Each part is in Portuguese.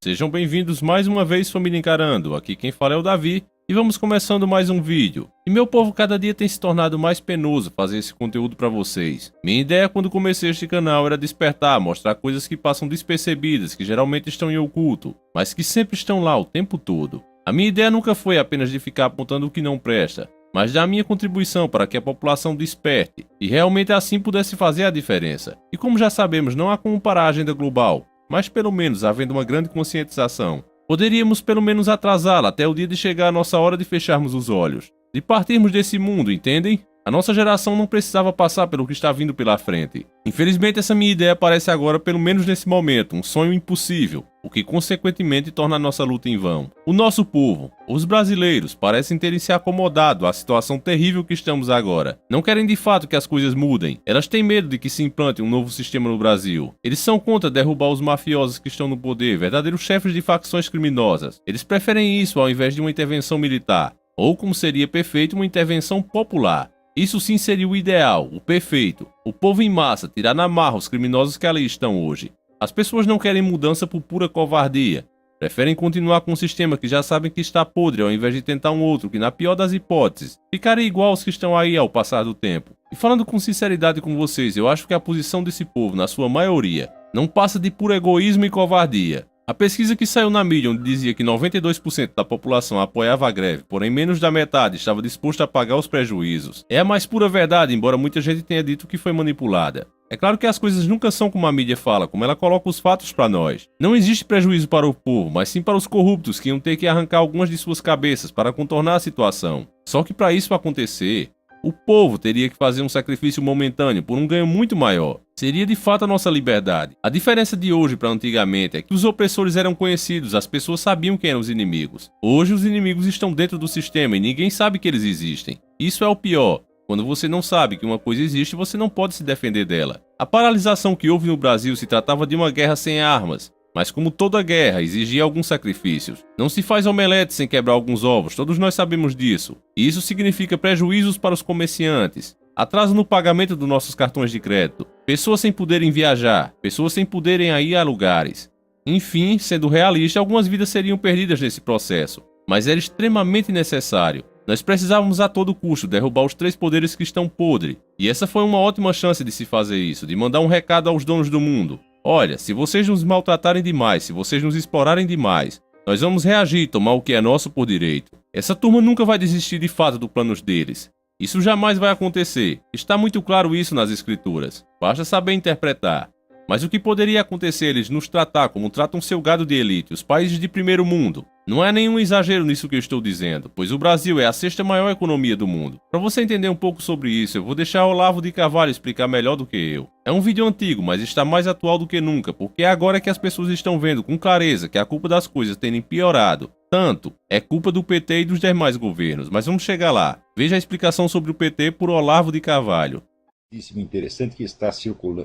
Sejam bem-vindos mais uma vez, família Encarando. Aqui quem fala é o Davi e vamos começando mais um vídeo. E meu povo, cada dia tem se tornado mais penoso fazer esse conteúdo pra vocês. Minha ideia quando comecei este canal era despertar, mostrar coisas que passam despercebidas, que geralmente estão em oculto, mas que sempre estão lá o tempo todo. A minha ideia nunca foi apenas de ficar apontando o que não presta, mas dar a minha contribuição para que a população desperte e realmente assim pudesse fazer a diferença. E como já sabemos, não há como parar a agenda global, mas pelo menos havendo uma grande conscientização, poderíamos pelo menos atrasá-la até o dia de chegar a nossa hora de fecharmos os olhos, de partirmos desse mundo, entendem? A nossa geração não precisava passar pelo que está vindo pela frente. Infelizmente essa minha ideia parece agora, pelo menos nesse momento, um sonho impossível, o que consequentemente torna a nossa luta em vão. O nosso povo, os brasileiros, parecem terem se acomodado à situação terrível que estamos agora. Não querem de fato que as coisas mudem. Elas têm medo de que se implante um novo sistema no Brasil. Eles são contra derrubar os mafiosos que estão no poder, verdadeiros chefes de facções criminosas. Eles preferem isso ao invés de uma intervenção militar, ou como seria perfeito, uma intervenção popular. Isso sim seria o ideal, o perfeito. O povo em massa tirar na marra os criminosos que ali estão hoje. As pessoas não querem mudança por pura covardia. Preferem continuar com um sistema que já sabem que está podre ao invés de tentar um outro que, na pior das hipóteses, ficaria igual aos que estão aí ao passar do tempo. E falando com sinceridade com vocês, eu acho que a posição desse povo, na sua maioria, não passa de puro egoísmo e covardia. A pesquisa que saiu na mídia onde dizia que 92% da população apoiava a greve, porém menos da metade estava disposta a pagar os prejuízos, é a mais pura verdade, embora muita gente tenha dito que foi manipulada. É claro que as coisas nunca são como a mídia fala, como ela coloca os fatos para nós. Não existe prejuízo para o povo, mas sim para os corruptos que iam ter que arrancar algumas de suas cabeças para contornar a situação. Só que para isso acontecer, o povo teria que fazer um sacrifício momentâneo por um ganho muito maior. Seria de fato a nossa liberdade. A diferença de hoje para antigamente é que os opressores eram conhecidos, as pessoas sabiam quem eram os inimigos. Hoje os inimigos estão dentro do sistema e ninguém sabe que eles existem. Isso é o pior. Quando você não sabe que uma coisa existe, você não pode se defender dela. A paralisação que houve no Brasil se tratava de uma guerra sem armas. Mas como toda guerra, exigia alguns sacrifícios. Não se faz omelete sem quebrar alguns ovos, todos nós sabemos disso. E isso significa prejuízos para os comerciantes, atraso no pagamento dos nossos cartões de crédito, pessoas sem poderem viajar, pessoas sem poderem ir a lugares. Enfim, sendo realista, algumas vidas seriam perdidas nesse processo, mas era extremamente necessário. Nós precisávamos a todo custo derrubar os três poderes que estão podres, e essa foi uma ótima chance de se fazer isso, de mandar um recado aos donos do mundo. Olha, se vocês nos maltratarem demais, se vocês nos explorarem demais, nós vamos reagir e tomar o que é nosso por direito. Essa turma nunca vai desistir de fato dos planos deles. Isso jamais vai acontecer. Está muito claro isso nas escrituras. Basta saber interpretar. Mas o que poderia acontecer eles nos tratar como tratam seu gado de elite, os países de primeiro mundo? Não é nenhum exagero nisso que eu estou dizendo, pois o Brasil é a sexta maior economia do mundo. Para você entender um pouco sobre isso, eu vou deixar o Olavo de Carvalho explicar melhor do que eu. É um vídeo antigo, mas está mais atual do que nunca, porque é agora que as pessoas estão vendo com clareza que a culpa das coisas terem piorado tanto é culpa do PT e dos demais governos, mas vamos chegar lá. Veja a explicação sobre o PT por Olavo de Carvalho. Interessante que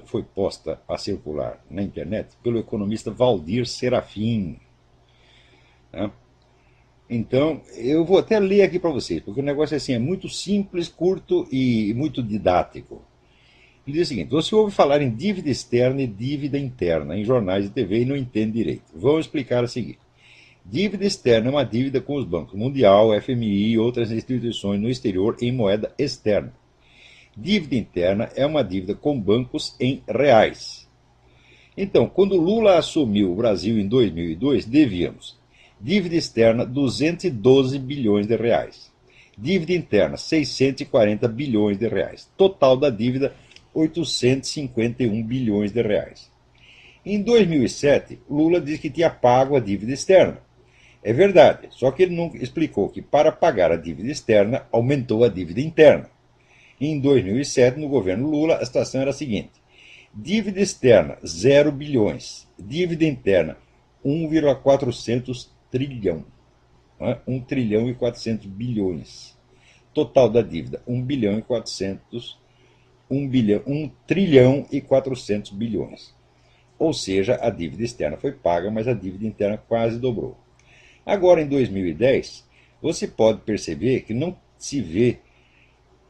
foi posta a circular na internet pelo economista Valdir Serafim. Né? Então, eu vou até ler aqui para vocês, porque o negócio assim, é muito simples, curto e muito didático. Ele diz o seguinte: você ouve falar em dívida externa e dívida interna em jornais e TV e não entende direito. Vamos explicar a seguir. Dívida externa é uma dívida com os bancos Mundial, FMI e outras instituições no exterior em moeda externa. Dívida interna é uma dívida com bancos em reais. Então, quando Lula assumiu o Brasil em 2002, devíamos dívida externa 212 bilhões de reais. Dívida interna 640 bilhões de reais. Total da dívida 851 bilhões de reais. Em 2007, Lula disse que tinha pago a dívida externa. É verdade, só que ele não explicou que para pagar a dívida externa aumentou a dívida interna. Em 2007, no governo Lula, a situação era a seguinte: dívida externa 0 bilhões, dívida interna 1,400 trilhão, 1 trilhão e 400 bilhões. Total da dívida 1 trilhão e 400 bilhões. Ou seja, a dívida externa foi paga, mas a dívida interna quase dobrou. Agora, em 2010, você pode perceber que não se vê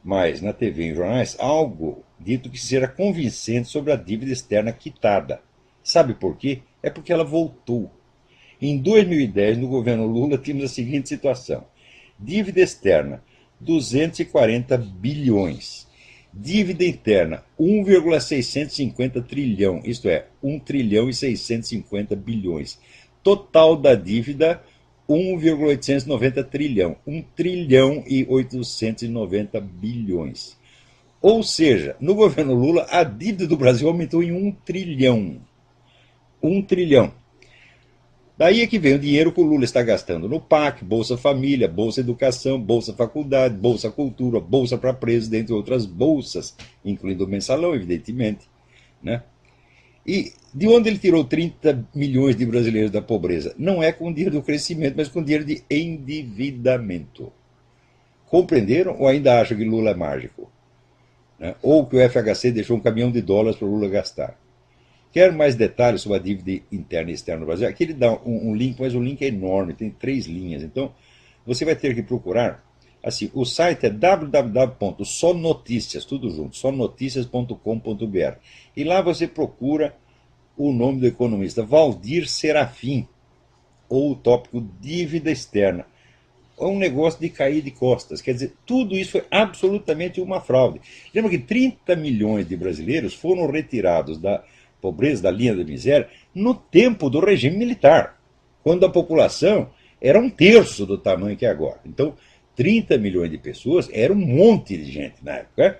mais na TV e em jornais algo dito que seja convincente sobre a dívida externa quitada. Sabe por quê? É porque ela voltou. Em 2010, no governo Lula, tínhamos a seguinte situação. Dívida externa, 240 bilhões. Dívida interna, 1,650 trilhão, isto é, 1 trilhão e 650 bilhões. Total da dívida, 1,890 trilhão, 1 trilhão e 890 bilhões. Ou seja, no governo Lula, a dívida do Brasil aumentou em 1 trilhão. 1 trilhão. Daí é que vem o dinheiro que o Lula está gastando no PAC, Bolsa Família, Bolsa Educação, Bolsa Faculdade, Bolsa Cultura, Bolsa para Presos, dentre outras bolsas, incluindo o mensalão, evidentemente. Né? E de onde ele tirou 30 milhões de brasileiros da pobreza? Não é com dinheiro do crescimento, mas com dinheiro de endividamento. Compreenderam ou ainda acham que Lula é mágico? Né? Ou que o FHC deixou um caminhão de dólares para o Lula gastar? Quer mais detalhes sobre a dívida interna e externa no Brasil? Aqui ele dá um link, mas o link é enorme, tem 3 linhas. Então, você vai ter que procurar. Assim, o site é www.sonoticias, tudo junto, sonoticias.com.br. E lá você procura o nome do economista Valdir Serafim, ou o tópico dívida externa. É um negócio de cair de costas. Quer dizer, tudo isso foi absolutamente uma fraude. Lembra que 30 milhões de brasileiros foram retirados da pobreza, da linha da miséria, no tempo do regime militar, quando a população era 1/3 do tamanho que é agora. Então, 30 milhões de pessoas era um monte de gente na época.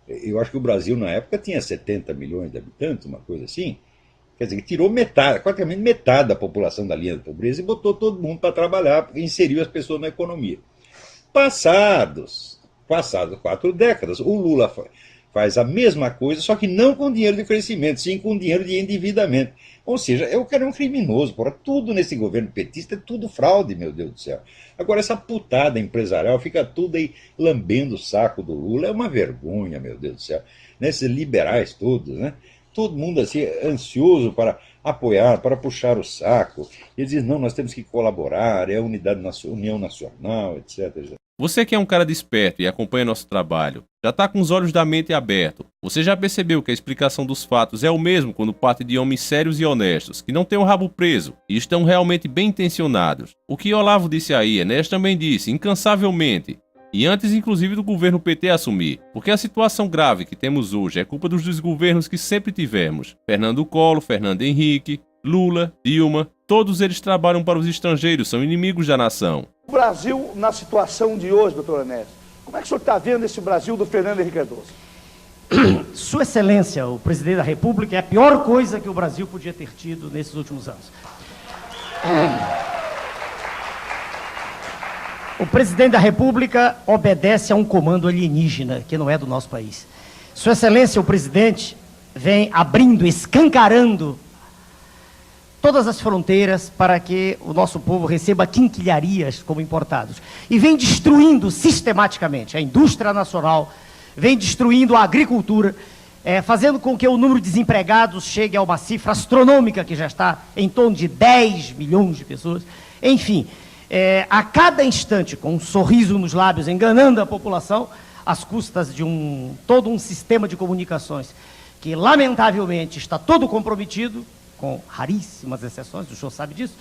Eu acho que o Brasil, na época, tinha 70 milhões de habitantes, uma coisa assim. Quer dizer, que tirou metade, praticamente metade da população da linha da pobreza e botou todo mundo para trabalhar, inseriu as pessoas na economia. Passadas 4 décadas, o Lula faz a mesma coisa, só que não com dinheiro de crescimento, sim com dinheiro de endividamento. Ou seja, o cara é um criminoso, porra. Tudo nesse governo petista é tudo fraude, meu Deus do céu. Agora, essa putada empresarial fica tudo aí lambendo o saco do Lula. É uma vergonha, meu Deus do céu. Né? Esses liberais todos, né? Todo mundo assim, ansioso para apoiar, para puxar o saco. Eles dizem, não, nós temos que colaborar, é a união nacional, etc. Você que é um cara desperto e acompanha nosso trabalho, já tá com os olhos da mente abertos. Você já percebeu que a explicação dos fatos é o mesmo quando parte de homens sérios e honestos, que não têm o rabo preso e estão realmente bem intencionados. O que Olavo disse aí, Enéas também disse, incansavelmente. E antes inclusive do governo PT assumir, porque a situação grave que temos hoje é culpa dos desgovernos que sempre tivemos. Fernando Collor, Fernando Henrique, Lula, Dilma, todos eles trabalham para os estrangeiros, são inimigos da nação. O Brasil, na situação de hoje, doutor Enéas, como é que o senhor está vendo esse Brasil do Fernando Henrique Cardoso? Sua Excelência, o presidente da República, é a pior coisa que o Brasil podia ter tido nesses últimos anos. O presidente da República obedece a um comando alienígena, que não é do nosso país. Sua Excelência, o presidente, vem abrindo, escancarando todas as fronteiras para que o nosso povo receba quinquilharias como importados. E vem destruindo sistematicamente a indústria nacional, vem destruindo a agricultura, fazendo com que o número de desempregados chegue a uma cifra astronômica, que já está em torno de 10 milhões de pessoas. Enfim, a cada instante, com um sorriso nos lábios, enganando a população, às custas de todo um sistema de comunicações que, lamentavelmente, está todo comprometido, com raríssimas exceções, o senhor sabe disso.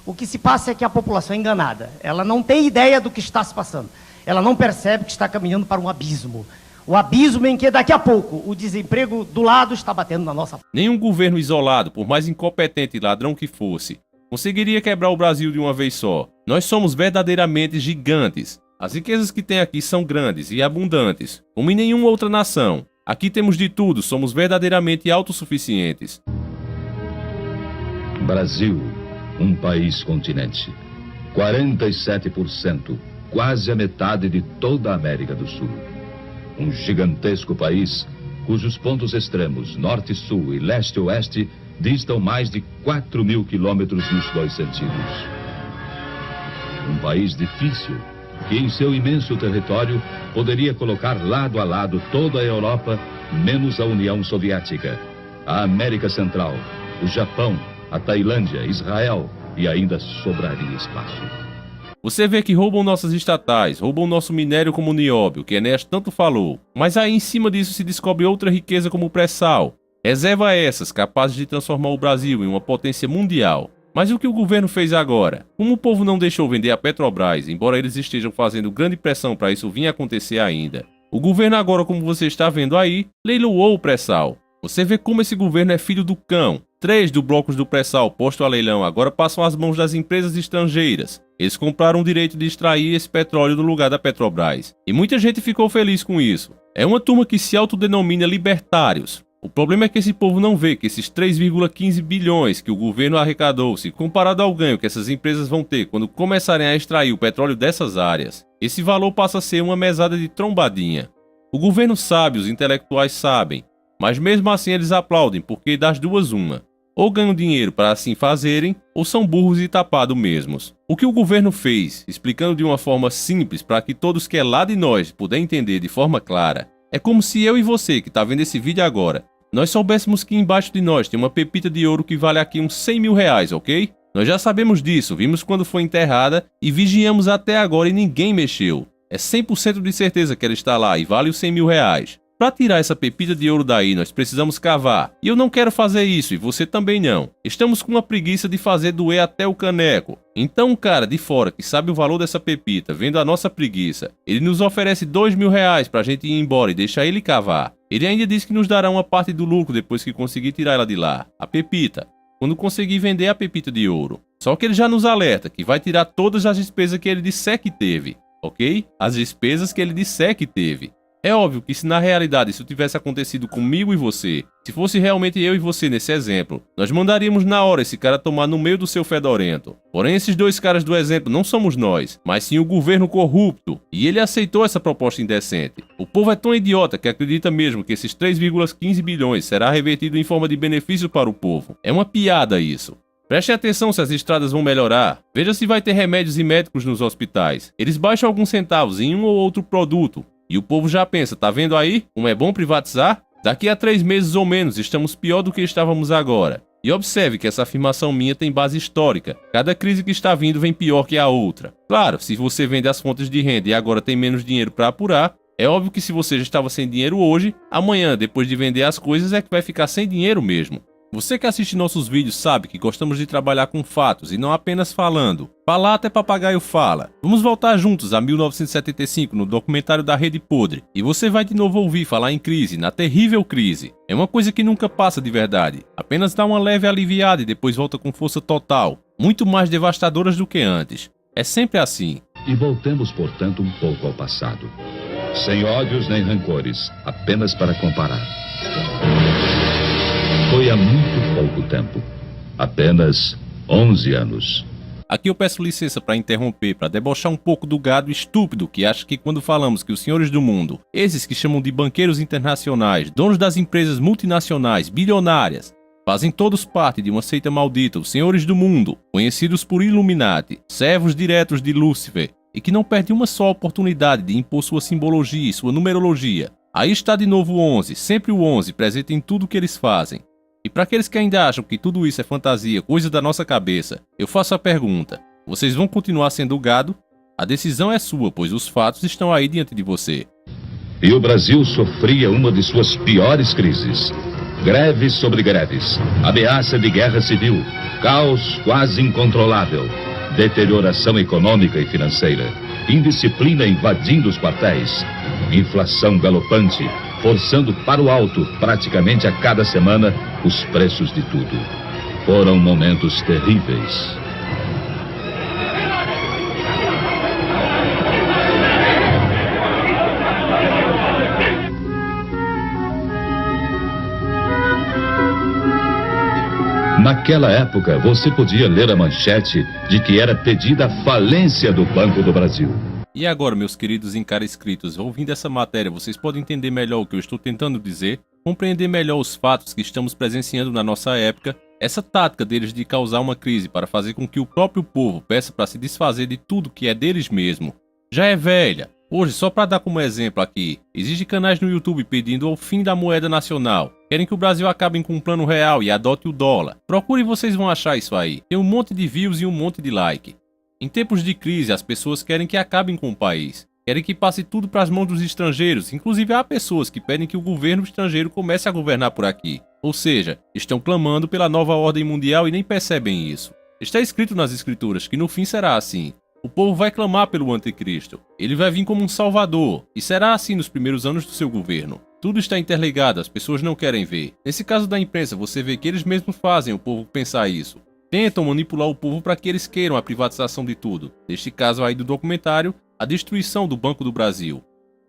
O que se passa é que a população é enganada. Ela não tem ideia do que está se passando. Ela não percebe que está caminhando para um abismo. O abismo em que daqui a pouco o desemprego do lado está batendo na nossa... Nenhum governo isolado, por mais incompetente e ladrão que fosse, conseguiria quebrar o Brasil de uma vez só. Nós somos verdadeiramente gigantes. As riquezas que tem aqui são grandes e abundantes, como em nenhuma outra nação. Aqui temos de tudo, somos verdadeiramente autossuficientes. Brasil, um país-continente. 47%, quase a metade de toda a América do Sul. Um gigantesco país cujos pontos extremos, norte e sul e leste e oeste, distam mais de 4.000 quilômetros nos 2 sentidos. Um país difícil, que em seu imenso território poderia colocar lado a lado toda a Europa, menos a União Soviética, a América Central, o Japão, a Tailândia, Israel, e ainda sobraria espaço. Você vê que roubam nossas estatais, roubam nosso minério como o nióbio, que Enéas tanto falou. Mas aí em cima disso se descobre outra riqueza como o pré-sal. Reserva essas capazes de transformar o Brasil em uma potência mundial. Mas o que o governo fez agora? Como o povo não deixou vender a Petrobras, embora eles estejam fazendo grande pressão para isso vir acontecer ainda, o governo agora, como você está vendo aí, leiloou o pré-sal. Você vê como esse governo é filho do cão. 3 dos blocos do pré-sal posto a leilão agora passam às mãos das empresas estrangeiras. Eles compraram o direito de extrair esse petróleo do lugar da Petrobras. E muita gente ficou feliz com isso. É uma turma que se autodenomina libertários. O problema é que esse povo não vê que esses 3,15 bilhões que o governo arrecadou, se comparado ao ganho que essas empresas vão ter quando começarem a extrair o petróleo dessas áreas, esse valor passa a ser uma mesada de trombadinha. O governo sabe, os intelectuais sabem, mas mesmo assim eles aplaudem porque das duas uma. Ou ganham dinheiro para assim fazerem, ou são burros e tapados mesmos. O que o governo fez, explicando de uma forma simples para que todos que é lá de nós puder entender de forma clara, é como se eu e você que está vendo esse vídeo agora, nós soubéssemos que embaixo de nós tem uma pepita de ouro que vale aqui uns 100 mil reais, ok? Nós já sabemos disso, vimos quando foi enterrada e vigiamos até agora e ninguém mexeu. É 100% de certeza que ela está lá e vale os 100 mil reais. Para tirar essa pepita de ouro daí, nós precisamos cavar. E eu não quero fazer isso, e você também não. Estamos com uma preguiça de fazer doer até o caneco. Então um cara de fora que sabe o valor dessa pepita, vendo a nossa preguiça, ele nos oferece 2 mil reais pra gente ir embora e deixar ele cavar. Ele ainda diz que nos dará uma parte do lucro depois que conseguir tirar ela de lá, a pepita, quando conseguir vender a pepita de ouro. Só que ele já nos alerta que vai tirar todas as despesas que ele disser que teve, ok? As despesas que ele disser que teve. É óbvio que se na realidade isso tivesse acontecido comigo e você, se fosse realmente eu e você nesse exemplo, nós mandaríamos na hora esse cara tomar no meio do seu fedorento. Porém esses dois caras do exemplo não somos nós, mas sim o governo corrupto, e ele aceitou essa proposta indecente. O povo é tão idiota que acredita mesmo que esses 3,15 bilhões será revertido em forma de benefício para o povo. É uma piada isso. Preste atenção se as estradas vão melhorar. Veja se vai ter remédios e médicos nos hospitais. Eles baixam alguns centavos em um ou outro produto. E o povo já pensa, tá vendo aí como é bom privatizar? Daqui a 3 meses ou menos estamos pior do que estávamos agora. E observe que essa afirmação minha tem base histórica. Cada crise que está vindo vem pior que a outra. Claro, se você vende as fontes de renda e agora tem menos dinheiro para apurar, é óbvio que se você já estava sem dinheiro hoje, amanhã, depois de vender as coisas, é que vai ficar sem dinheiro mesmo. Você que assiste nossos vídeos sabe que gostamos de trabalhar com fatos e não apenas falando. Falar até papagaio fala. Vamos voltar juntos a 1975 no documentário da Rede Podre. E você vai de novo ouvir falar em crise, na terrível crise. É uma coisa que nunca passa de verdade. Apenas dá uma leve aliviada e depois volta com força total. Muito mais devastadoras do que antes. É sempre assim. E voltemos, portanto, um pouco ao passado. Sem ódios nem rancores, apenas para comparar. Foi há muito pouco tempo, apenas 11 anos. Aqui eu peço licença para interromper, para debochar um pouco do gado estúpido que acha que quando falamos que os senhores do mundo, esses que chamam de banqueiros internacionais, donos das empresas multinacionais, bilionárias, fazem todos parte de uma seita maldita, os senhores do mundo, conhecidos por Illuminati, servos diretos de Lúcifer, e que não perdem uma só oportunidade de impor sua simbologia e sua numerologia. Aí está de novo o 11, sempre o 11, presente em tudo que eles fazem. E para aqueles que ainda acham que tudo isso é fantasia, coisa da nossa cabeça, eu faço a pergunta: vocês vão continuar sendo gado? A decisão é sua, pois os fatos estão aí diante de você. E o Brasil sofria uma de suas piores crises. Greves sobre greves, ameaça de guerra civil, caos quase incontrolável, deterioração econômica e financeira, indisciplina invadindo os quartéis, inflação galopante, forçando para o alto, praticamente a cada semana, os preços de tudo. Foram momentos terríveis. Naquela época, você podia ler a manchete de que era pedida a falência do Banco do Brasil. E agora, meus queridos inscritos, ouvindo essa matéria, vocês podem entender melhor o que eu estou tentando dizer, compreender melhor os fatos que estamos presenciando na nossa época, essa tática deles de causar uma crise para fazer com que o próprio povo peça para se desfazer de tudo que é deles mesmo, já é velha. Hoje, só para dar como exemplo aqui, existem canais no YouTube pedindo o fim da moeda nacional, querem que o Brasil acabe com um plano real e adote o dólar. Procure e vocês vão achar isso aí, tem um monte de views e um monte de like. Em tempos de crise, as pessoas querem que acabem com o país. Querem que passe tudo para as mãos dos estrangeiros. Inclusive há pessoas que pedem que o governo estrangeiro comece a governar por aqui. Ou seja, estão clamando pela nova ordem mundial e nem percebem isso. Está escrito nas escrituras que no fim será assim. O povo vai clamar pelo anticristo. Ele vai vir como um salvador. E será assim nos primeiros anos do seu governo. Tudo está interligado, as pessoas não querem ver. Nesse caso da imprensa, você vê que eles mesmos fazem o povo pensar isso. Tentam manipular o povo para que eles queiram a privatização de tudo. Neste caso aí do documentário, a destruição do Banco do Brasil.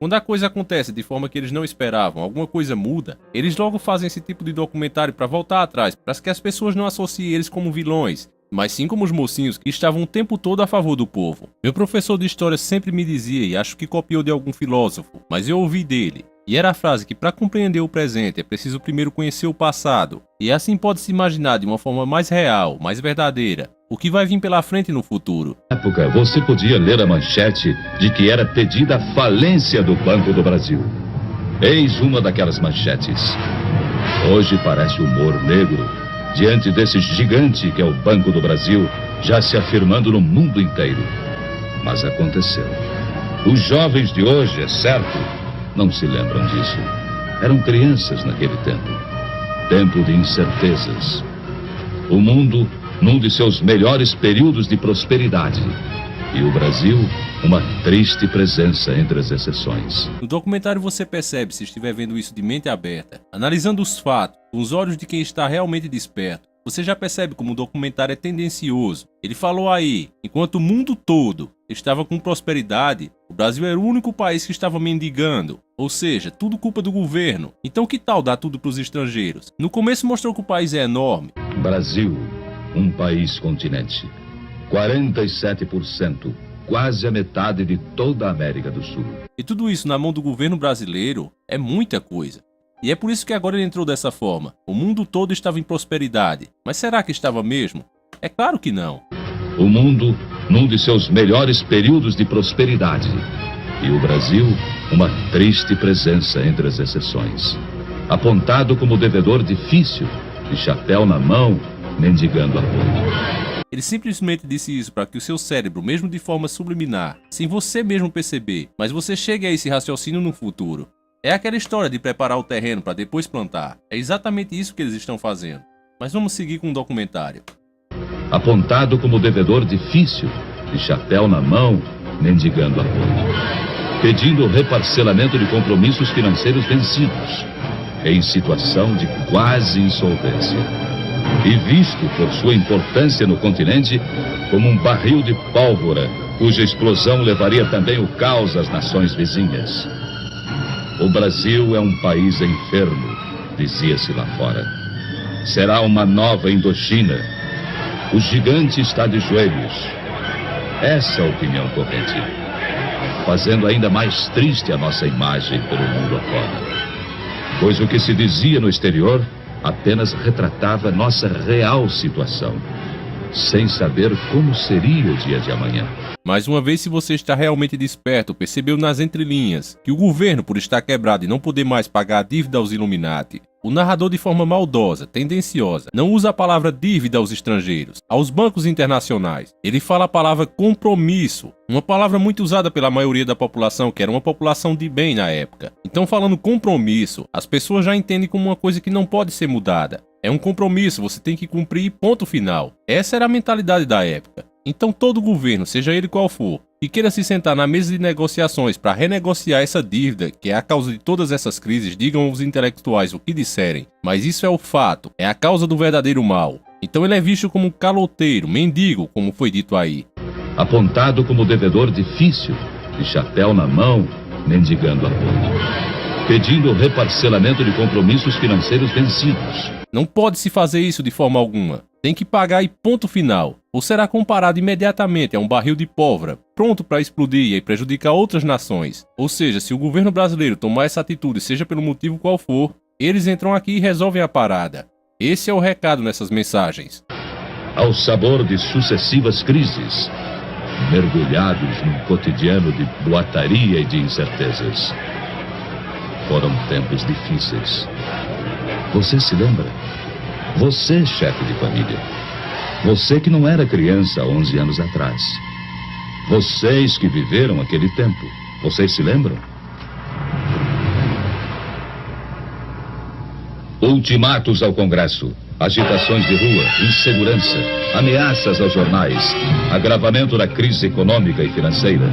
Quando a coisa acontece de forma que eles não esperavam, alguma coisa muda, eles logo fazem esse tipo de documentário para voltar atrás, para que as pessoas não associem eles como vilões, mas sim como os mocinhos que estavam o tempo todo a favor do povo. Meu professor de história sempre me dizia, e acho que copiou de algum filósofo, mas eu ouvi dele, e era a frase que para compreender o presente é preciso primeiro conhecer o passado, e assim pode-se imaginar de uma forma mais real, mais verdadeira, o que vai vir pela frente no futuro. Na época, você podia ler a manchete de que era pedida a falência do Banco do Brasil. Eis uma daquelas manchetes. Hoje parece humor negro, diante desse gigante que é o Banco do Brasil, já se afirmando no mundo inteiro. Mas aconteceu. Os jovens de hoje, é certo, não se lembram disso. Eram crianças naquele tempo. Tempo de incertezas. O mundo num de seus melhores períodos de prosperidade. E o Brasil, uma triste presença entre as exceções. No documentário você percebe, se estiver vendo isso de mente aberta, analisando os fatos, com os olhos de quem está realmente desperto, você já percebe como o documentário é tendencioso. Ele falou aí, enquanto o mundo todo estava com prosperidade, o Brasil era o único país que estava mendigando. Ou seja, tudo culpa do governo. Então que tal dar tudo para os estrangeiros? No começo mostrou que o país é enorme. Brasil, um país continente. 47%, quase a metade de toda a América do Sul. E tudo isso na mão do governo brasileiro é muita coisa. E é por isso que agora ele entrou dessa forma. O mundo todo estava em prosperidade. Mas será que estava mesmo? É claro que não. O mundo num de seus melhores períodos de prosperidade. E o Brasil, uma triste presença entre as exceções. Apontado como devedor difícil, de chapéu na mão, mendigando apoio. Ele simplesmente disse isso para que o seu cérebro, mesmo de forma subliminar, sem você mesmo perceber, mas você chegue a esse raciocínio no futuro. É aquela história de preparar o terreno para depois plantar. É exatamente isso que eles estão fazendo. Mas vamos seguir com o documentário. Apontado como devedor difícil, de chapéu na mão, mendigando apoio. Pedindo o reparcelamento de compromissos financeiros vencidos, em situação de quase insolvência. E visto por sua importância no continente como um barril de pólvora, cuja explosão levaria também o caos às nações vizinhas. O Brasil é um país enfermo, dizia-se lá fora. Será uma nova Indochina. O gigante está de joelhos. Essa é a opinião corrente, fazendo ainda mais triste a nossa imagem pelo mundo afora. Pois o que se dizia no exterior apenas retratava nossa real situação, sem saber como seria o dia de amanhã. Mais uma vez, se você está realmente desperto, percebeu nas entrelinhas que o governo, por estar quebrado e não poder mais pagar a dívida aos Illuminati, o narrador de forma maldosa, tendenciosa, não usa a palavra dívida aos estrangeiros, aos bancos internacionais. Ele fala a palavra compromisso, uma palavra muito usada pela maioria da população, que era uma população de bem na época. Então, falando compromisso, as pessoas já entendem como uma coisa que não pode ser mudada. É um compromisso, você tem que cumprir, ponto final. Essa era a mentalidade da época. Então todo governo, seja ele qual for, que queira se sentar na mesa de negociações para renegociar essa dívida, que é a causa de todas essas crises, digam os intelectuais o que disserem, mas isso é o fato, é a causa do verdadeiro mal. Então ele é visto como caloteiro, mendigo, como foi dito aí. Apontado como devedor difícil, de chapéu na mão, mendigando apoio. Pedindo o reparcelamento de compromissos financeiros vencidos. Não pode se fazer isso de forma alguma. Tem que pagar e ponto final. Ou será comparado imediatamente a um barril de pólvora, pronto para explodir e prejudicar outras nações. Ou seja, se o governo brasileiro tomar essa atitude, seja pelo motivo qual for, eles entram aqui e resolvem a parada. Esse é o recado nessas mensagens. Ao sabor de sucessivas crises, mergulhados num cotidiano de boataria e de incertezas. Foram tempos difíceis. Você se lembra? Você, chefe de família. Você que não era criança há 11 anos atrás. Vocês que viveram aquele tempo. Vocês se lembram? Ultimatos ao Congresso, agitações de rua, insegurança, ameaças aos jornais, agravamento da crise econômica e financeira.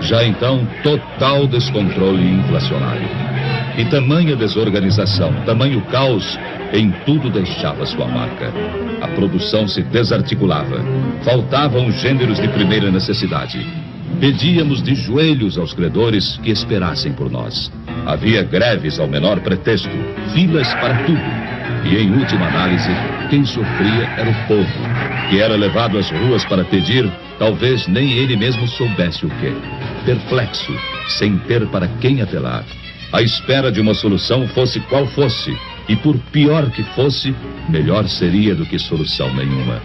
Já então, total descontrole inflacionário. E tamanha desorganização, tamanho caos, em tudo deixava sua marca. A produção se desarticulava. Faltavam gêneros de primeira necessidade. Pedíamos de joelhos aos credores que esperassem por nós. Havia greves ao menor pretexto, filas para tudo. E, em última análise, quem sofria era o povo, que era levado às ruas para pedir, talvez nem ele mesmo soubesse o quê. Perplexo, sem ter para quem apelar. À espera de uma solução, fosse qual fosse, e por pior que fosse, melhor seria do que solução nenhuma.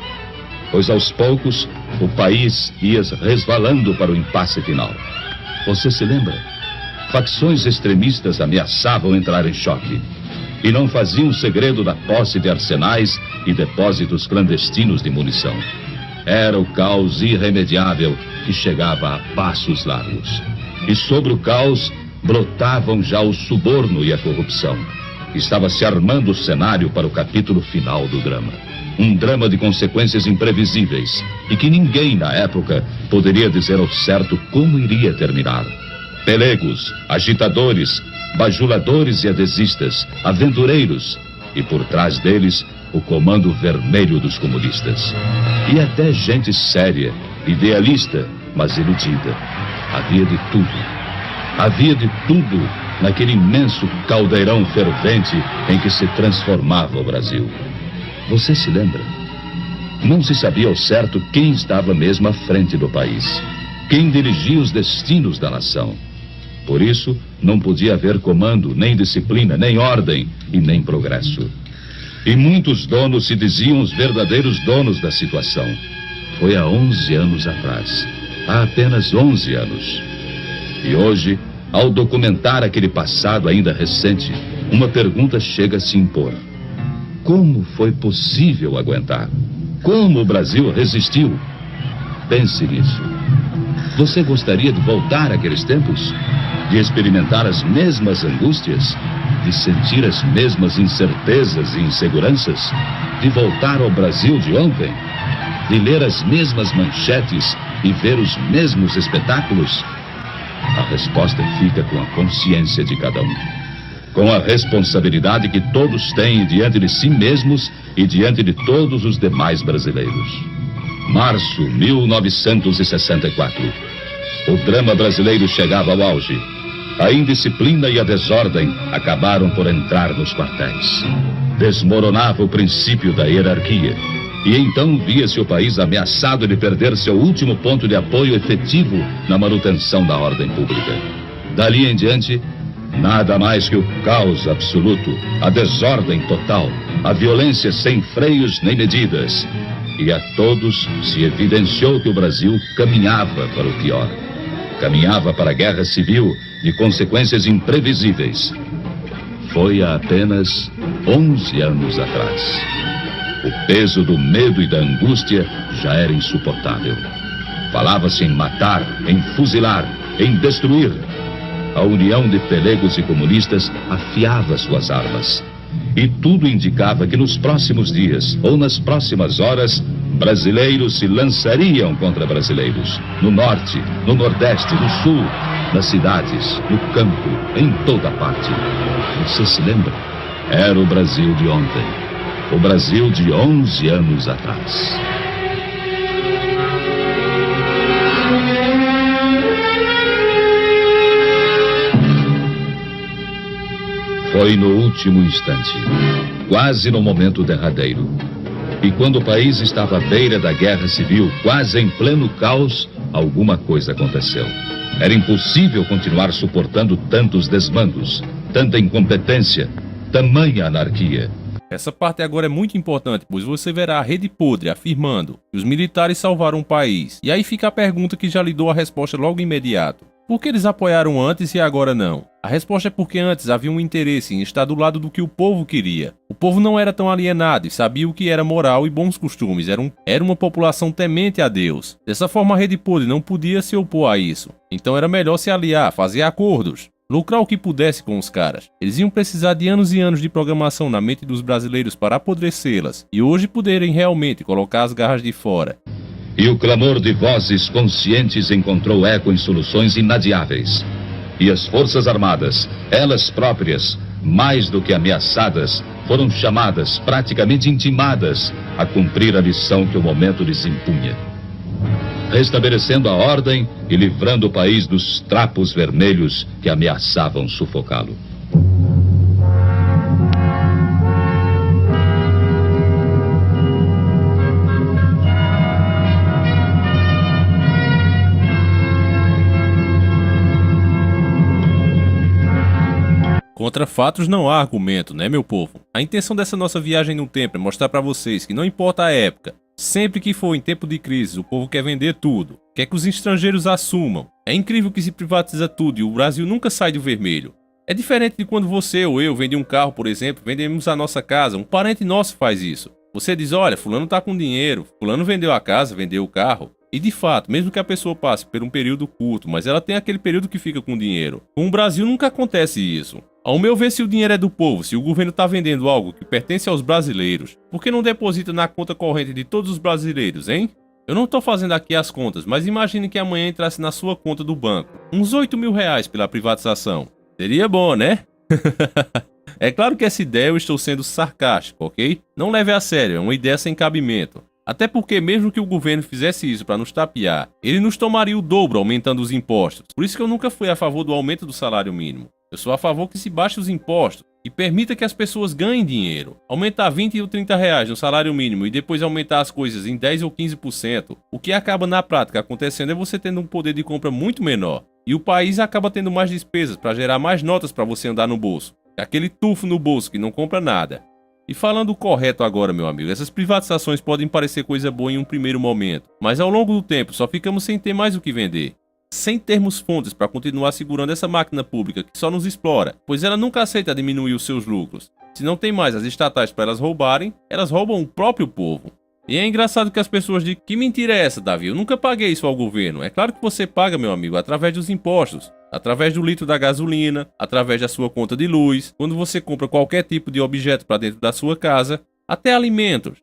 Pois aos poucos, o país ia resvalando para o impasse final. Você se lembra? Facções extremistas ameaçavam entrar em choque. E não faziam segredo da posse de arsenais e depósitos clandestinos de munição. Era o caos irremediável que chegava a passos largos. E sobre o caos brotavam já o suborno e a corrupção. Estava se armando o cenário para o capítulo final do drama. Um drama de consequências imprevisíveis e que ninguém na época poderia dizer ao certo como iria terminar. Pelegos, agitadores, bajuladores e adesistas, aventureiros, e por trás deles o comando vermelho dos comunistas. E até gente séria, idealista, mas iludida. Havia de tudo. Havia de tudo naquele imenso caldeirão fervente em que se transformava o Brasil. Você se lembra? Não se sabia ao certo quem estava mesmo à frente do país, quem dirigia os destinos da nação. Por isso, não podia haver comando, nem disciplina, nem ordem e nem progresso. E muitos donos se diziam os verdadeiros donos da situação. Foi há 11 anos atrás. Há apenas 11 anos. E hoje, ao documentar aquele passado ainda recente, uma pergunta chega a se impor. Como foi possível aguentar? Como o Brasil resistiu? Pense nisso. Você gostaria de voltar àqueles tempos? De experimentar as mesmas angústias? De sentir as mesmas incertezas e inseguranças? De voltar ao Brasil de ontem? De ler as mesmas manchetes e ver os mesmos espetáculos? A resposta fica com a consciência de cada um. Com a responsabilidade que todos têm diante de si mesmos e diante de todos os demais brasileiros. Março 1964. O drama brasileiro chegava ao auge. A indisciplina e a desordem acabaram por entrar nos quartéis. Desmoronava o princípio da hierarquia. E então via-se o país ameaçado de perder seu último ponto de apoio efetivo na manutenção da ordem pública. Dali em diante, nada mais que o caos absoluto, a desordem total, a violência sem freios nem medidas. E a todos se evidenciou que o Brasil caminhava para o pior. Caminhava para a guerra civil de consequências imprevisíveis. Foi há apenas 11 anos atrás. O peso do medo e da angústia já era insuportável. Falava-se em matar, em fuzilar, em destruir. A união de pelegos e comunistas afiava suas armas. E tudo indicava que nos próximos dias, ou nas próximas horas, brasileiros se lançariam contra brasileiros. No norte, no nordeste, no sul, nas cidades, no campo, em toda parte. Você se lembra? Era o Brasil de ontem. O Brasil de 11 anos atrás. Foi no último instante, quase no momento derradeiro. E quando o país estava à beira da guerra civil, quase em pleno caos, alguma coisa aconteceu. Era impossível continuar suportando tantos desmandos, tanta incompetência, tamanha anarquia. Essa parte agora é muito importante, pois você verá a Rede Podre afirmando que os militares salvaram o país. E aí fica a pergunta que já lhe dou a resposta logo imediato. Por que eles apoiaram antes e agora não? A resposta é porque antes havia um interesse em estar do lado do que o povo queria. O povo não era tão alienado e sabia o que era moral e bons costumes. Era uma população temente a Deus. Dessa forma, a Rede Podre não podia se opor a isso. Então era melhor se aliar, fazer acordos. lucrar o que pudesse com os caras. Eles iam precisar de anos e anos de programação na mente dos brasileiros para apodrecê-las e hoje poderem realmente colocar as garras de fora. E o clamor de vozes conscientes encontrou eco em soluções inadiáveis. E as Forças Armadas, elas próprias, mais do que ameaçadas, foram chamadas, praticamente intimadas, a cumprir a missão que o momento lhes impunha, restabelecendo a ordem e livrando o país dos trapos vermelhos que ameaçavam sufocá-lo. Contra fatos não há argumento, né, meu povo? A intenção dessa nossa viagem no tempo é mostrar pra vocês que não importa a época, sempre que for em tempo de crise, o povo quer vender tudo, quer que os estrangeiros assumam. É incrível que se privatiza tudo e o Brasil nunca sai do vermelho. É diferente de quando você ou eu vendem um carro, por exemplo, vendemos a nossa casa, um parente nosso faz isso. Você diz, olha, fulano tá com dinheiro, fulano vendeu a casa, vendeu o carro. E de fato, mesmo que a pessoa passe por um período curto, mas ela tem aquele período que fica com dinheiro. Com o Brasil nunca acontece isso. Ao meu ver, se o dinheiro é do povo, se o governo está vendendo algo que pertence aos brasileiros, por que não deposita na conta corrente de todos os brasileiros, hein? Eu não estou fazendo aqui as contas, mas imagine que amanhã entrasse na sua conta do banco uns 8 mil reais pela privatização. Seria bom, né? É claro que essa ideia eu estou sendo sarcástico, ok? Não leve a sério, é uma ideia sem cabimento. Até porque mesmo que o governo fizesse isso para nos tapear, ele nos tomaria o dobro aumentando os impostos. Por isso que eu nunca fui a favor do aumento do salário mínimo. Eu sou a favor que se baixe os impostos e permita que as pessoas ganhem dinheiro. Aumentar 20 ou 30 reais no salário mínimo e depois aumentar as coisas em 10 ou 15%, o que acaba na prática acontecendo é você tendo um poder de compra muito menor. E o país acaba tendo mais despesas para gerar mais notas para você andar no bolso. Aquele tufo no bolso que não compra nada. E falando o correto agora, meu amigo, essas privatizações podem parecer coisa boa em um primeiro momento, mas ao longo do tempo só ficamos sem ter mais o que vender. Sem termos fontes para continuar segurando essa máquina pública que só nos explora, pois ela nunca aceita diminuir os seus lucros. Se não tem mais as estatais para elas roubarem, elas roubam o próprio povo. E é engraçado que as pessoas dizem, que mentira é essa, Davi? Eu nunca paguei isso ao governo. É claro que você paga, meu amigo, através dos impostos. Através do litro da gasolina, através da sua conta de luz, quando você compra qualquer tipo de objeto para dentro da sua casa, até alimentos.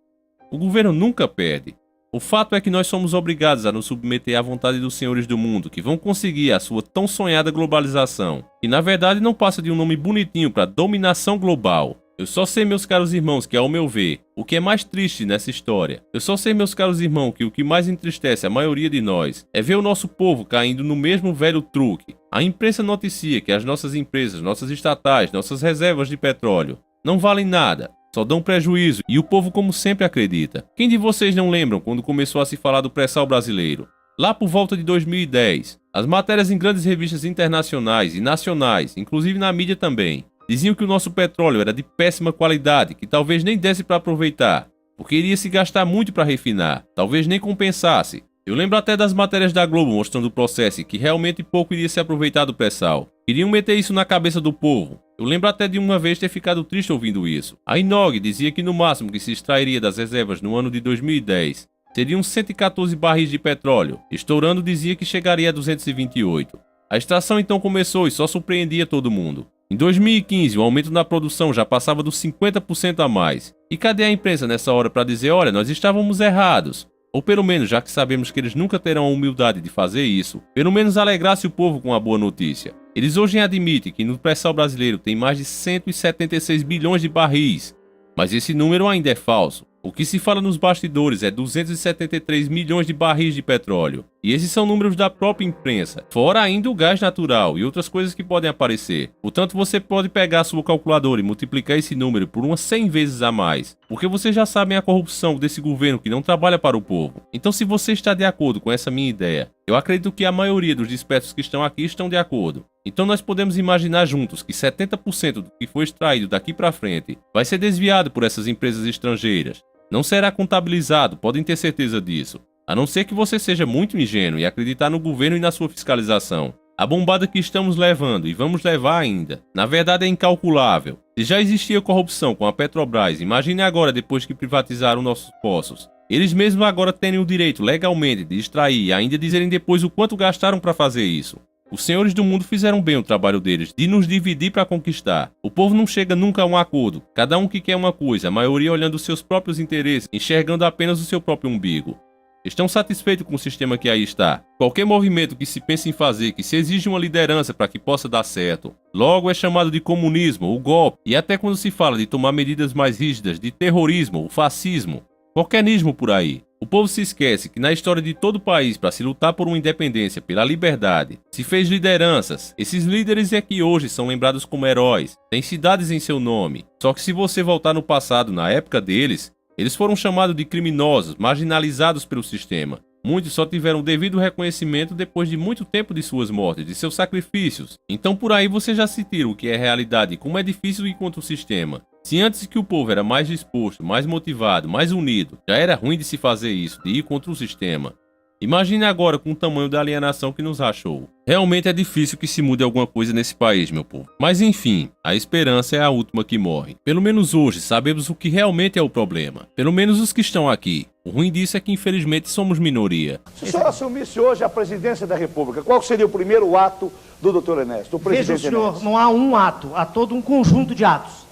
O governo nunca perde. O fato é que nós somos obrigados a nos submeter à vontade dos senhores do mundo, que vão conseguir a sua tão sonhada globalização, que na verdade não passa de um nome bonitinho para dominação global. Eu só sei, meus caros irmãos, que ao meu ver, o que é mais triste nessa história, eu só sei, meus caros irmãos, que o que mais entristece a maioria de nós é ver o nosso povo caindo no mesmo velho truque. A imprensa noticia que as nossas empresas, nossas estatais, nossas reservas de petróleo não valem nada, só dão prejuízo e o povo como sempre acredita. Quem de vocês não lembram quando começou a se falar do pré-sal brasileiro? Lá por volta de 2010, as matérias em grandes revistas internacionais e nacionais, inclusive na mídia também, diziam que o nosso petróleo era de péssima qualidade, que talvez nem desse para aproveitar, porque iria se gastar muito para refinar, talvez nem compensasse. Eu lembro até das matérias da Globo mostrando o processo e que realmente pouco iria se aproveitar do pré-sal. Queriam meter isso na cabeça do povo. Eu lembro até de uma vez ter ficado triste ouvindo isso. A INOG dizia que no máximo que se extrairia das reservas no ano de 2010 seriam 114 barris de petróleo. Estourando dizia que chegaria a 228. A extração então começou e só surpreendia todo mundo. Em 2015, o aumento na produção já passava dos 50% a mais. E cadê a imprensa nessa hora para dizer, olha, nós estávamos errados? Ou pelo menos, já que sabemos que eles nunca terão a humildade de fazer isso, pelo menos alegrasse o povo com uma boa notícia. Eles hoje admitem que no pré-sal brasileiro tem mais de 176 bilhões de barris, mas esse número ainda é falso. O que se fala nos bastidores é 273 milhões de barris de petróleo. E esses são números da própria imprensa, fora ainda o gás natural e outras coisas que podem aparecer. Portanto, você pode pegar a sua calculadora e multiplicar esse número por umas 100 vezes a mais, porque vocês já sabem a corrupção desse governo que não trabalha para o povo. Então, se você está de acordo com essa minha ideia, eu acredito que a maioria dos despertos que estão aqui estão de acordo. Então nós podemos imaginar juntos que 70% do que foi extraído daqui para frente vai ser desviado por essas empresas estrangeiras. Não será contabilizado, podem ter certeza disso. A não ser que você seja muito ingênuo e acreditar no governo e na sua fiscalização. A bombada que estamos levando e vamos levar ainda, na verdade é incalculável. Se já existia corrupção com a Petrobras, imagine agora depois que privatizaram nossos poços. Eles mesmos agora terem o direito legalmente de extrair e ainda dizerem depois o quanto gastaram para fazer isso. Os senhores do mundo fizeram bem o trabalho deles, de nos dividir para conquistar. O povo não chega nunca a um acordo, cada um que quer uma coisa, a maioria olhando os seus próprios interesses, enxergando apenas o seu próprio umbigo. Estão satisfeitos com o sistema que aí está. Qualquer movimento que se pense em fazer, que se exige uma liderança para que possa dar certo, logo é chamado de comunismo, o golpe, e até quando se fala de tomar medidas mais rígidas, de terrorismo, o fascismo, qualquer nismo por aí. O povo se esquece que na história de todo o país, para se lutar por uma independência, pela liberdade, se fez lideranças. Esses líderes é que hoje são lembrados como heróis, têm cidades em seu nome. Só que se você voltar no passado, na época deles, eles foram chamados de criminosos, marginalizados pelo sistema. Muitos só tiveram o devido reconhecimento depois de muito tempo de suas mortes, de seus sacrifícios. Então por aí você já se tira o que é realidade e como é difícil ir contra o sistema. Se antes que o povo era mais disposto, mais motivado, mais unido, já era ruim de se fazer isso, de ir contra o sistema. Imagine agora com o tamanho da alienação que nos rachou. Realmente é difícil que se mude alguma coisa nesse país, meu povo. Mas enfim, a esperança é a última que morre. Pelo menos hoje sabemos o que realmente é o problema. Pelo menos os que estão aqui. O ruim disso é que infelizmente somos minoria. Se o senhor assumisse hoje a presidência da República, qual seria o primeiro ato do doutor Enéas, do presidente Veja, senhor, Enéas? não há um ato, há todo um conjunto de atos.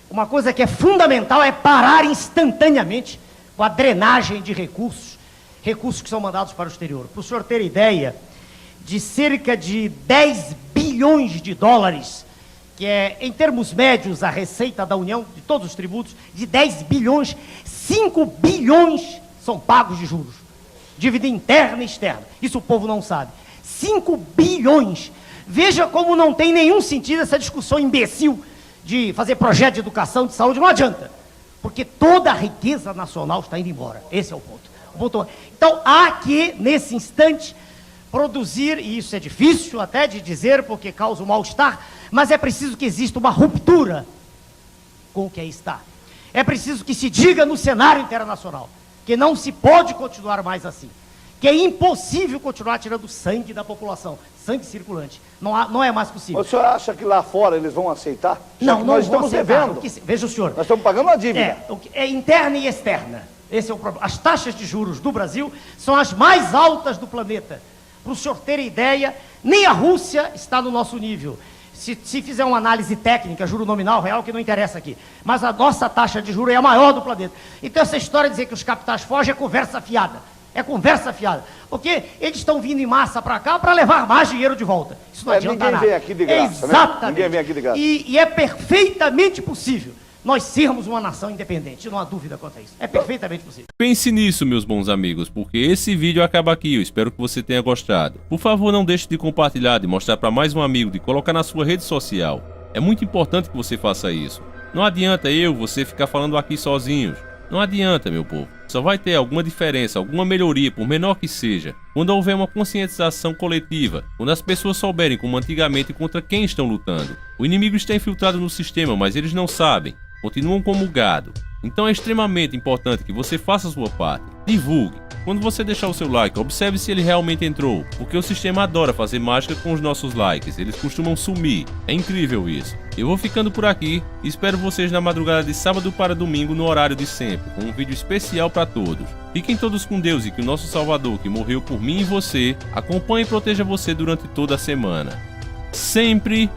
Uma coisa que é fundamental é parar instantaneamente com a drenagem de recursos que são mandados para o exterior. Para o senhor ter ideia, de cerca de 10 bilhões de dólares, que é, em termos médios, a receita da União, de todos os tributos, de 10 bilhões, 5 bilhões são pagos de juros. Dívida interna e externa. Isso o povo não sabe. 5 bilhões. Veja como não tem nenhum sentido essa discussão imbecil de fazer projeto de educação, de saúde, não adianta. Porque toda a riqueza nacional está indo embora. Esse é o ponto. Então, há que, nesse instante, produzir, e isso é difícil até de dizer, porque causa um mal-estar, mas é preciso que exista uma ruptura com o que aí está. É preciso que se diga no cenário internacional que não se pode continuar mais assim, que é impossível continuar tirando sangue da população, sangue circulante. Não é mais possível. O senhor acha que lá fora eles vão aceitar? Não, Já que não nós vão estamos aceitar. devendo. Veja o senhor. Nós estamos pagando uma dívida. É interna e externa. Esse é o problema. As taxas de juros do Brasil são as mais altas do planeta. Para o senhor ter ideia, nem a Rússia está no nosso nível. Se fizer uma análise técnica, juro nominal, real, que não interessa aqui. Mas a nossa taxa de juros é a maior do planeta. Então essa história de dizer que os capitais fogem é conversa fiada. É conversa fiada. Porque eles estão vindo em massa para cá para levar mais dinheiro de volta. Isso não adianta nada. Ninguém vem aqui de graça, exatamente. Né? Ninguém vem aqui de graça. E é perfeitamente possível nós sermos uma nação independente, não há dúvida quanto a isso. É perfeitamente possível. Pense nisso, meus bons amigos, porque esse vídeo acaba aqui. Eu espero que você tenha gostado. Por favor, não deixe de compartilhar, de mostrar para mais um amigo, de colocar na sua rede social. É muito importante que você faça isso. Não adianta você ficar falando aqui sozinhos. Não adianta, meu povo. Só vai ter alguma diferença, alguma melhoria, por menor que seja, quando houver uma conscientização coletiva, quando as pessoas souberem como antigamente contra quem estão lutando. O inimigo está infiltrado no sistema, mas eles não sabem. Continuam como gado. Então é extremamente importante que você faça a sua parte. Divulgue. Quando você deixar o seu like, observe se ele realmente entrou, porque o sistema adora fazer mágica com os nossos likes, eles costumam sumir. É incrível isso. Eu vou ficando por aqui e espero vocês na madrugada de sábado para domingo no horário de sempre, com um vídeo especial para todos. Fiquem todos com Deus e que o nosso Salvador, que morreu por mim e você, acompanhe e proteja você durante toda a semana. Sempre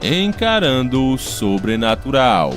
encarando o sobrenatural.